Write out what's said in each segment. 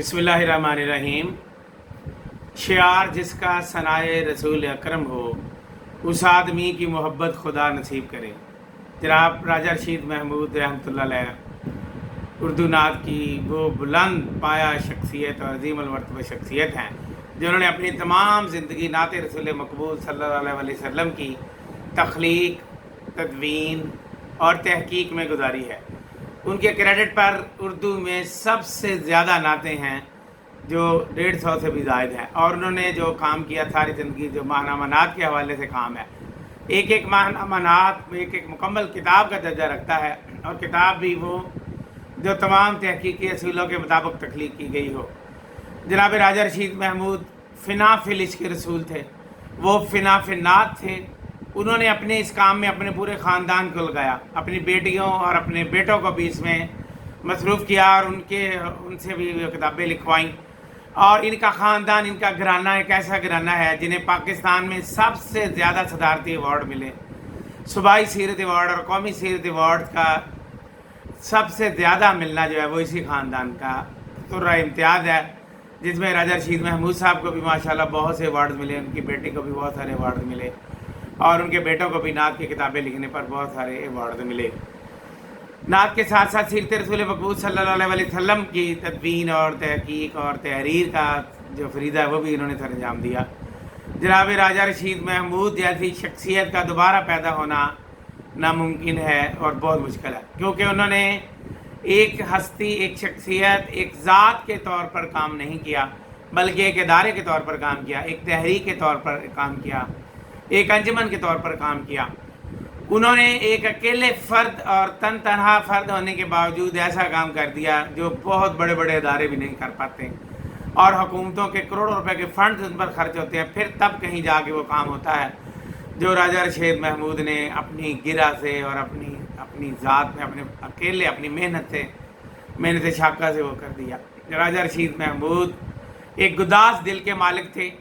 बिस्मिल्लाहिर्रहमानिर्रहीम। शियार जिसका सनाए रसूल अकरम हो, उस आदमी की मोहब्बत खुदा नसीब करे। जनाब राजा रशीद महमूद रहमतुल्लाह अलैह उर्दू नात की वो बुलंद पाया शख्सियत और अजीम मरतबा शख्सियत हैं जिन्होंने अपनी तमाम ज़िंदगी नात रसूल मकबूल सल्लल्लाहु अलैहि वसल्लम की तख्लीक, तदवीन और तहकीक में गुजारी है। उनके क्रेडिट पर उर्दू में सबसे ज़्यादा नातें हैं जो 150 से भी ज़ायद हैं, और उन्होंने जो काम किया सारी ज़िंदगी, जो माहनामा नात के हवाले से काम है, एक एक माहनामा नात एक एक मुकम्मल किताब का दर्जा रखता है, और किताब भी वो जो तमाम तहकीकी असूलों के मुताबिक तख्लीक की गई हो। जनाब राजा रशीद महमूद फ़िना फ़िल इश्क़ रसूल थे, वो फ़िना फ़िल नात थे। उन्होंने अपने इस काम में अपने पूरे ख़ानदान को लगाया, अपनी बेटियों और अपने बेटों को भी इसमें मसरूफ़ किया और उनसे भी किताबें लिखवाईं। और इनका ख़ानदान, इनका घराना एक ऐसा घराना है जिन्हें पाकिस्तान में सबसे ज़्यादा सदारती अवार्ड मिले। सूबाई सीरत अवार्ड और कौमी सीरत अवार्ड का सबसे ज़्यादा मिलना जो है वो इसी ख़ानदान का तुर्रा इम्तियाज़ है, जिसमें राजा रशीद महमूद साहब को भी माशाल्लाह बहुत से अवार्ड मिले, उनकी बेटी को भी बहुत सारे अवार्ड मिले, और उनके बेटों को भी नात की किताबें लिखने पर बहुत सारे अवार्ड मिले। नात के साथ साथ सीरत रसूल मकबूल सल्लल्लाहु अलैहि वसल्लम की तदवीन और तहकीक और तहरीर का जो फरीदा है वो भी इन्होंने सर अंजाम दिया। जनाब राजा रशीद महमूद जैसी शख्सियत का दोबारा पैदा होना नामुमकिन है और बहुत मुश्किल है, क्योंकि उन्होंने एक हस्ती, एक शख्सियत, एक ज़ात के तौर पर काम नहीं किया, बल्कि एक इदारे के तौर पर काम किया, एक तहरीक के तौर पर काम किया, एक अंजुमन के तौर पर काम किया। उन्होंने एक अकेले फ़र्द और तनहा फ़र्द होने के बावजूद ऐसा काम कर दिया जो बहुत बड़े बड़े इदारे भी नहीं कर पाते, और हुकूमतों के करोड़ों रुपए के फंड उन पर खर्च होते हैं, फिर तब कहीं जाके वो काम होता है जो राजा रशीद महमूद ने अपनी गिरा से और अपनी ज़ात में अपनी मेहनत शाका से वो कर दिया। राजा रशीद महमूद एक गुदास दिल के मालिक थे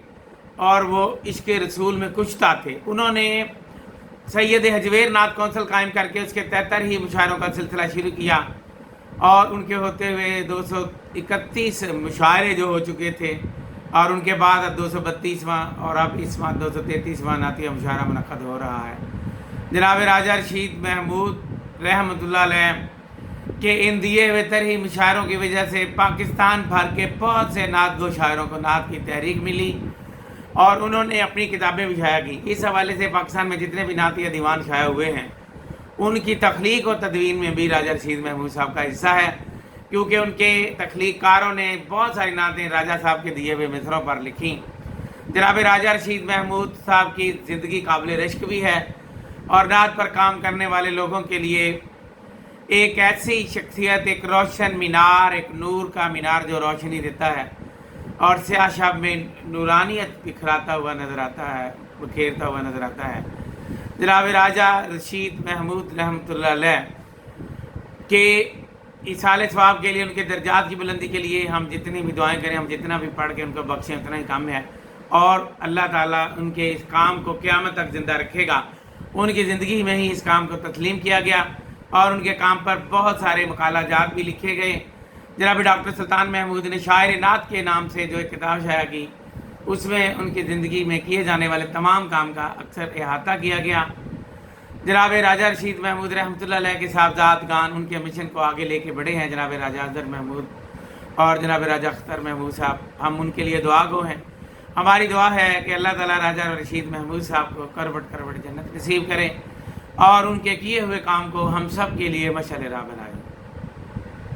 और वो इश्क़ रसूल में कुश्ता थे। उन्होंने सैयद हजवेर नात कौंसल कायम करके उसके 73 ही मुशायरों का सिलसिला शुरू किया, और उनके होते हुए 231 मुशायरे जो हो चुके थे, और उनके बाद अब 232वां और अब इस बार 233वां नातिया मुशायरा मुनक़्क़द हो रहा है। जनाब राजा रशीद महमूद रहमतुल्लाह अलैह के इन दिए हुए तरही मुशायरों की वजह से पाकिस्तान भर के बहुत से नात गो शायरों को नात की तहरीक मिली, और उन्होंने अपनी किताबें भी शाया की। इस हवाले से पाकिस्तान में जितने भी नातिया दीवान शाया हुए हैं, उनकी तख्लीक और तदवीन में भी राजा रशीद महमूद साहब का हिस्सा है, क्योंकि उनके तख्लीककारों ने बहुत सारी नातें राजा साहब के दिए हुए मिसरों पर लिखी। जनाब राजा रशीद महमूद साहब की ज़िंदगी काबिल रश्क भी है, और नात पर काम करने वाले लोगों के लिए एक ऐसी शख्सियत, एक रोशन मीनार, एक नूर का मीनार जो रोशनी देता है और स्याह शाब में नूरानियत बिखराता हुआ नज़र आता है, बिखेरता हुआ नज़र आता है। जनाब राजा रशीद महमूद रहमतुल्लाह अलैह के इसाले सवाब के लिए, उनके दर्जात की बुलंदी के लिए हम जितनी भी दुआएं करें, हम जितना भी पढ़ के उनको बख्शें, उतना ही कम है, और अल्लाह ताला उनके इस काम को क़यामत तक ज़िंदा रखेगा। उनकी ज़िंदगी में ही इस काम को तस्लीम किया गया, और उनके काम पर बहुत सारे मकालाजात भी लिखे गए। जनाब डॉक्टर सुल्तान महमूद ने शायर नात के नाम से जो एक किताब शाया की, उसमें उनकी ज़िंदगी में किए जाने वाले तमाम काम का अक्सर अहाता किया गया। जनाब राजा रशीद महमूद रहमतुल्लाह अलैह के साहबजादगान उनके मिशन को आगे लेके बढ़े हैं, जनाब राजा अजहर महमूद और जनाब राजा अख्तर महमूद साहब। हम उनके लिए दुआ गो हैं। हमारी दुआ है कि अल्लाह ताला राजा रशीद महमूद साहब को करवट करवट जन्नत नसीब करें, और उनके किए हुए काम को हम सब के लिए मशाल राह बनाए।